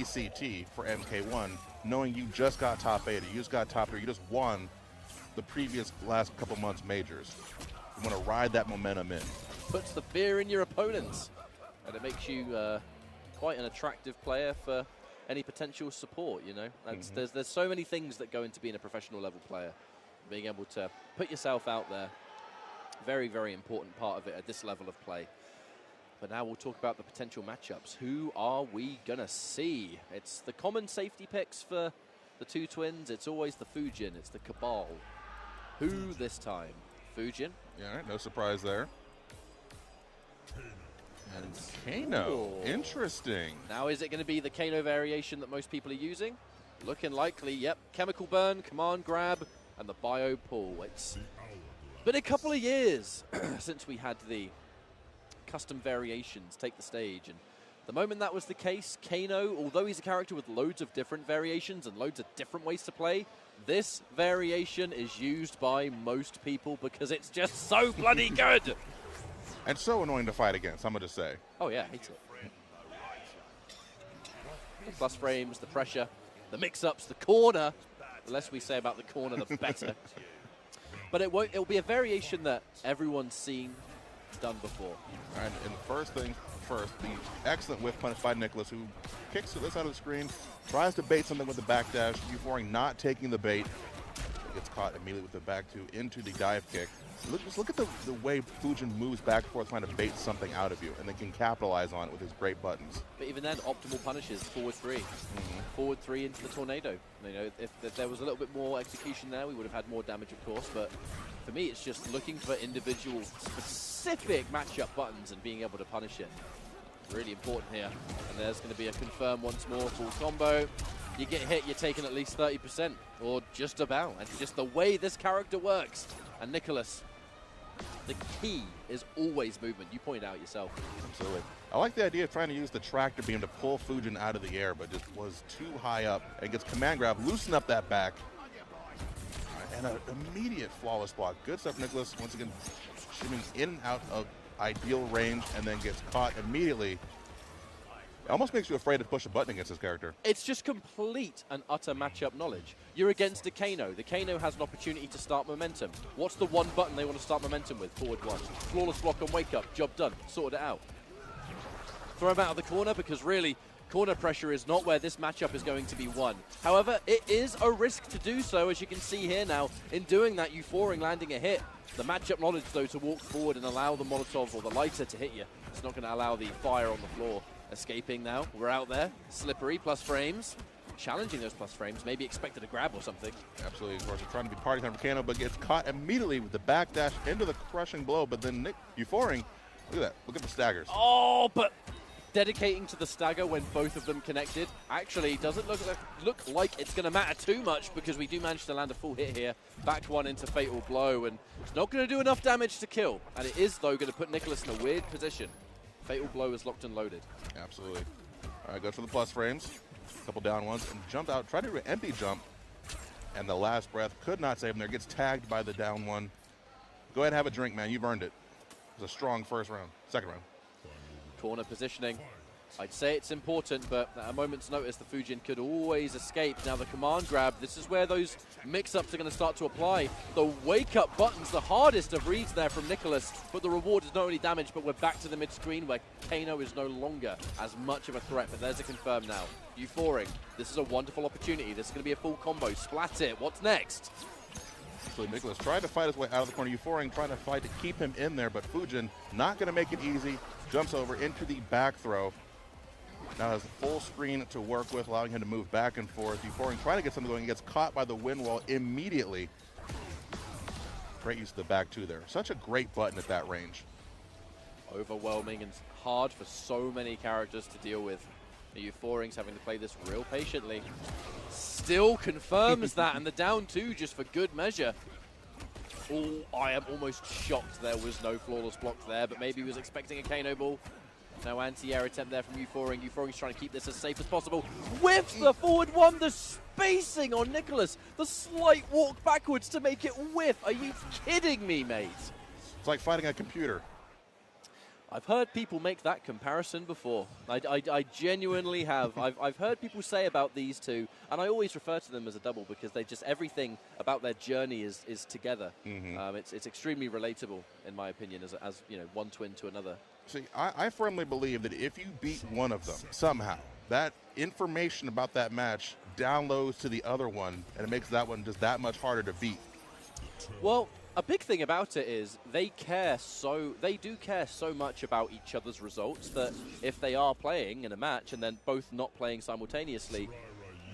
ECT for MK1, knowing you just got top 8, you just got top 3, you just won the previous last couple months majors. You want to ride that momentum in. Puts the fear in your opponents, and it makes you quite an attractive player for any potential support, you know. There's so many things that go into being a professional level player. Being able to put yourself out there, very, very important part of it at this level of play. But now we'll talk about the potential matchups. Who are we going to see? It's the common safety picks for the two twins. It's always the Fujin. It's the Cabal. Who this time? Fujin. Yeah, all right, no surprise there. And Kano. Interesting. Now, is it going to be the Kano variation that most people are using? Looking likely, yep. Chemical Burn, Command Grab, and the Bio Pull. It's been a couple of years since we had the custom variations take the stage, and the moment that was the case, Kano, although he's a character with loads of different variations and loads of different ways to play, this variation is used by most people because it's just so bloody good. And so annoying to fight against, I'm going to say. Oh yeah, hates it. The plus frames, the pressure, the mix-ups, the corner. The less we say about the corner, the better. But it'll be a variation that everyone's seen done before. All right, and first thing first, the excellent whiff punish by Nicolas, who kicks to this side of the screen, tries to bait something with the backdash. Euphoring not taking the bait. Gets caught immediately with the back two into the dive kick. Just look at the way Fujin moves back and forth trying to bait something out of you, and then can capitalize on it with his great buttons. But even then, optimal punishes, forward 3. Forward 3 into the tornado. You know, if there was a little bit more execution there, we would have had more damage, of course. But for me, it's just looking for individual specific matchup buttons and being able to punish it. Really important here. And there's going to be a confirm once more, full combo. You get hit, you're taking at least 30%, or just about. And just the way this character works. And Nicolas, the key is always movement. You pointed out yourself. Absolutely. I like the idea of trying to use the tractor beam to pull Fujin out of the air, but just was too high up. And gets command grab, loosen up that back. And an immediate flawless block. Good stuff, Nicolas. Once again, shimming in and out of ideal range, and then gets caught immediately. It almost makes you afraid to push a button against this character. It's just complete and utter matchup knowledge. You're against a Kano. The Kano has an opportunity to start momentum. What's the one button they want to start momentum with? Forward 1. Flawless block and wake up. Job done. Sorted it out. Throw him out of the corner because really, corner pressure is not where this matchup is going to be won. However, it is a risk to do so, as you can see here now. In doing that, Euphoring landing a hit. The matchup knowledge, though, to walk forward and allow the Molotov or the lighter to hit you. It's not going to allow the fire on the floor. Escaping now. We're out there. Slippery, plus frames. Challenging those plus frames. Maybe expected a grab or something. Absolutely. Of course, trying to be party time for Kano, but gets caught immediately with the backdash into the crushing blow. But then Euphoring, look at that. Look at the staggers. Oh, but dedicating to the stagger when both of them connected actually doesn't look like it's going to matter too much, because we do manage to land a full hit here. Backed one into fatal blow, and it's not going to do enough damage to kill. And it is, though, going to put Nicolas in a weird position. Fatal blow is locked and loaded. Absolutely. All right, goes for the plus frames. A couple down ones and jumped out. Tried to do an empty jump, and the last breath could not save him there. Gets tagged by the down one. Go ahead and have a drink, man. You've earned it. It was a strong first round. Second round. Corner positioning. I'd say it's important, but at a moment's notice, the Fujin could always escape. Now the command grab, this is where those mix-ups are going to start to apply. The wake-up button's the hardest of reads there from Nicolas, but the reward is not only damage, but we're back to the mid-screen where Kano is no longer as much of a threat, but there's a confirm now. Euphoring, this is a wonderful opportunity. This is going to be a full combo. Splat it. What's next? So Nicolas tried to fight his way out of the corner. Euphoring trying to fight to keep him in there, but Fujin not going to make it easy. Jumps over into the back throw. Now has the full screen to work with, allowing him to move back and forth. Euphoring trying to get something going, gets caught by the wind wall immediately. Great use of the back two there. Such a great button at that range. Overwhelming and hard for so many characters to deal with. The Euphoring's having to play this real patiently. Still confirms that, and the down two just for good measure. Oh, I am almost shocked there was no flawless block there, but maybe he was expecting a Kano ball. No anti-air attempt there from Euphoring. Euphoring's trying to keep this as safe as possible. Whiffs the forward one, the spacing on Nicolas. The slight walk backwards to make it whiff. Are you kidding me, mate? It's like fighting a computer. I've heard people make that comparison before. I genuinely have. I've heard people say about these two, and I always refer to them as a double because they just, everything about their journey is together. It's extremely relatable, in my opinion, as you know, one twin to another. See, I firmly believe that if you beat one of them somehow, that information about that match downloads to the other one, and it makes that one just that much harder to beat. Well, a big thing about it is they do care so much about each other's results that if they are playing in a match and then both not playing simultaneously,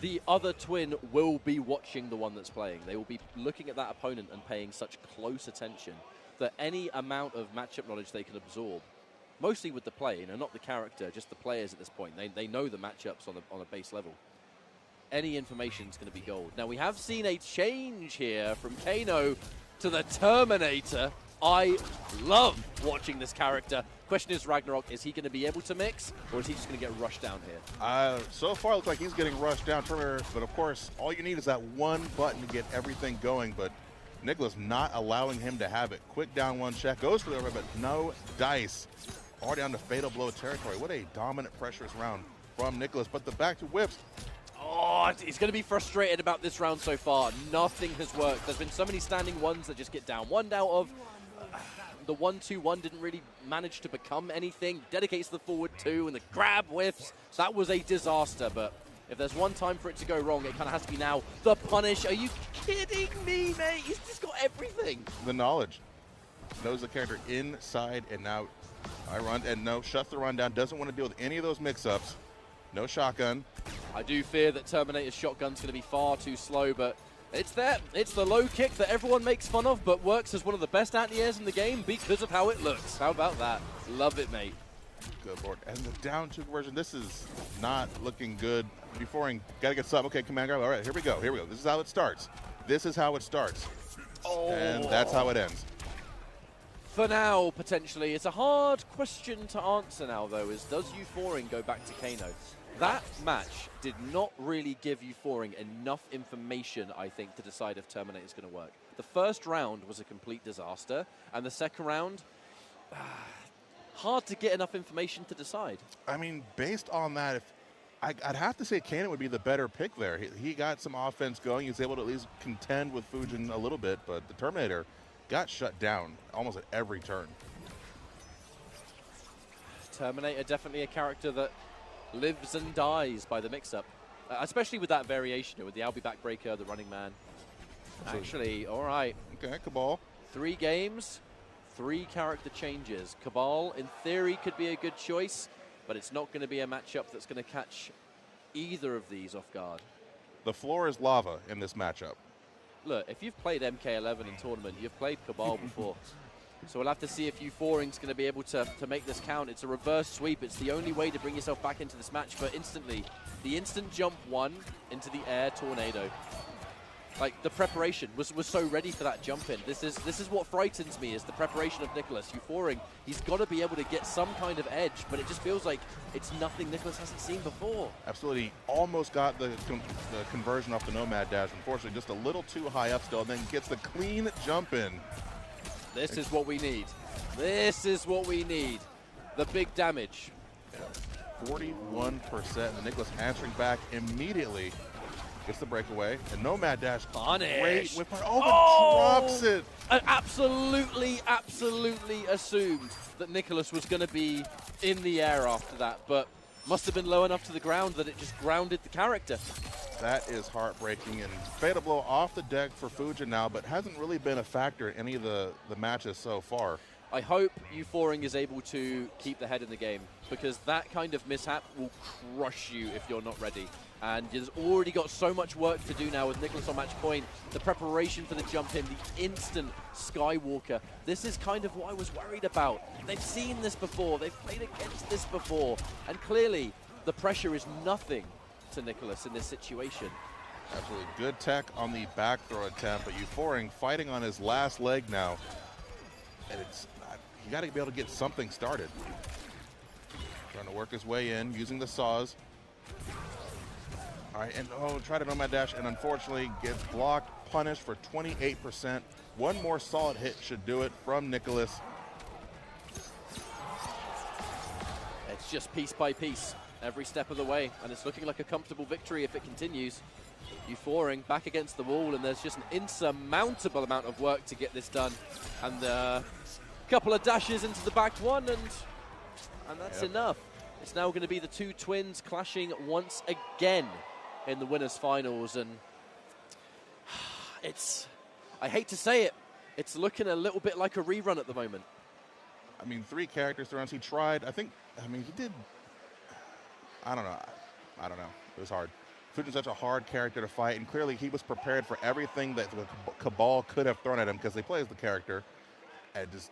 the other twin will be watching the one that's playing. They will be looking at that opponent and paying such close attention that any amount of matchup knowledge they can absorb, mostly with the play, you know, not the character, just the players at this point. They know the matchups on a base level. Any information is going to be gold. Now, we have seen a change here from Kano to the Terminator. I love watching this character. Question is, Ragnarok, is he going to be able to mix, or is he just going to get rushed down here? So far, it looks like he's getting rushed down, Terminator, but of course, all you need is that one button to get everything going, but Nicolas not allowing him to have it. Quick down one check, goes for the over, but no dice. Already on the fatal blow territory. What a dominant pressurous round from Nicolas, but the back to whips. Oh, he's going to be frustrated about this round so far. Nothing has worked. There's been so many standing ones that just get down one out of. The 1-2-1 didn't really manage to become anything. Dedicates the forward two, and the grab whiffs. That was a disaster, but if there's one time for it to go wrong, it kind of has to be now. The punish. Are you kidding me, mate? He's just got everything. The knowledge. Knows the character inside and out. I run, and no, shuts the run down. Doesn't want to deal with any of those mix-ups. No shotgun. I do fear that Terminator's shotgun's going to be far too slow, but it's there. It's the low kick that everyone makes fun of, but works as one of the best anti-airs in the game because of how it looks. How about that? Love it, mate. Good lord. And the down two conversion, this is not looking good. Euphoring, got to get something. Okay, command grab. All right, here we go. Here we go. This is how it starts. This is how it starts. Oh. And that's how it ends. For now, potentially. It's a hard question to answer now, though, is does Euphoring go back to Kano? That match did not really give Euphoring enough information, I think, to decide if Terminator's going to work. The first round was a complete disaster, and the second round, hard to get enough information to decide. I mean, based on that, I'd have to say Kano would be the better pick there. He got some offense going. He was able to at least contend with Fujin a little bit, but the Terminator got shut down almost at every turn. Terminator, definitely a character that lives and dies by the mix-up, especially with that variation, with the I'll be backbreaker, the running man. Actually, all right. Okay, Cabal. 3 games, 3 character changes. Cabal, in theory, could be a good choice, but it's not going to be a matchup that's going to catch either of these off guard. The floor is lava in this matchup. Look, if you've played MK11 in tournament, you've played Cabal before. So we'll have to see if Euphoring's going to be able to make this count. It's a reverse sweep. It's the only way to bring yourself back into this match. But instantly, the instant jump 1 into the air tornado. Like, the preparation was so ready for that jump in. This is what frightens me, is the preparation of Nicolas. Euphoring, he's got to be able to get some kind of edge, but it just feels like it's nothing Nicolas hasn't seen before. Absolutely. Almost got the conversion off the Nomad dash. Unfortunately, just a little too high up still, and then gets the clean jump in. This is what we need. This is what we need. The big damage. Yeah. 41%. And Nicolas answering back immediately. Gets the breakaway. And Nomad dash. Punish. Great whip. Oh, drops it. I absolutely assumed that Nicolas was going to be in the air after that, but must have been low enough to the ground that it just grounded the character. That is heartbreaking, and fatal blow off the deck for Fujin now, but hasn't really been a factor in any of the matches so far. I hope Euphoring is able to keep the head in the game, because that kind of mishap will crush you if you're not ready. And you've already got so much work to do now with Nicolas on match point. The preparation for the jump in, the instant Skywalker. This is kind of what I was worried about. They've seen this before. They've played against this before. And clearly, the pressure is nothing to Nicolas in this situation. Absolutely good tech on the back throw attempt, but Euphoring fighting on his last leg now. And it's you got to be able to get something started. Trying to work his way in, using the saws. All right, and try to Nomad dash, and unfortunately gets blocked, punished for 28%. One more solid hit should do it from Nicolas. it's just piece by piece, every step of the way, and it's looking like a comfortable victory if it continues. Euphoring back against the wall, and there's just an insurmountable amount of work to get this done. And a couple of dashes into the back one, and that's enough. It's now going to be the two twins clashing once again in the winners' finals, and I hate to say it, it's looking a little bit like a rerun at the moment. I mean, 3 characters thrown. He tried. He did. I don't know. It was hard. Fujin's such a hard character to fight, and clearly he was prepared for everything that the Cabal could have thrown at him because they play as the character. And just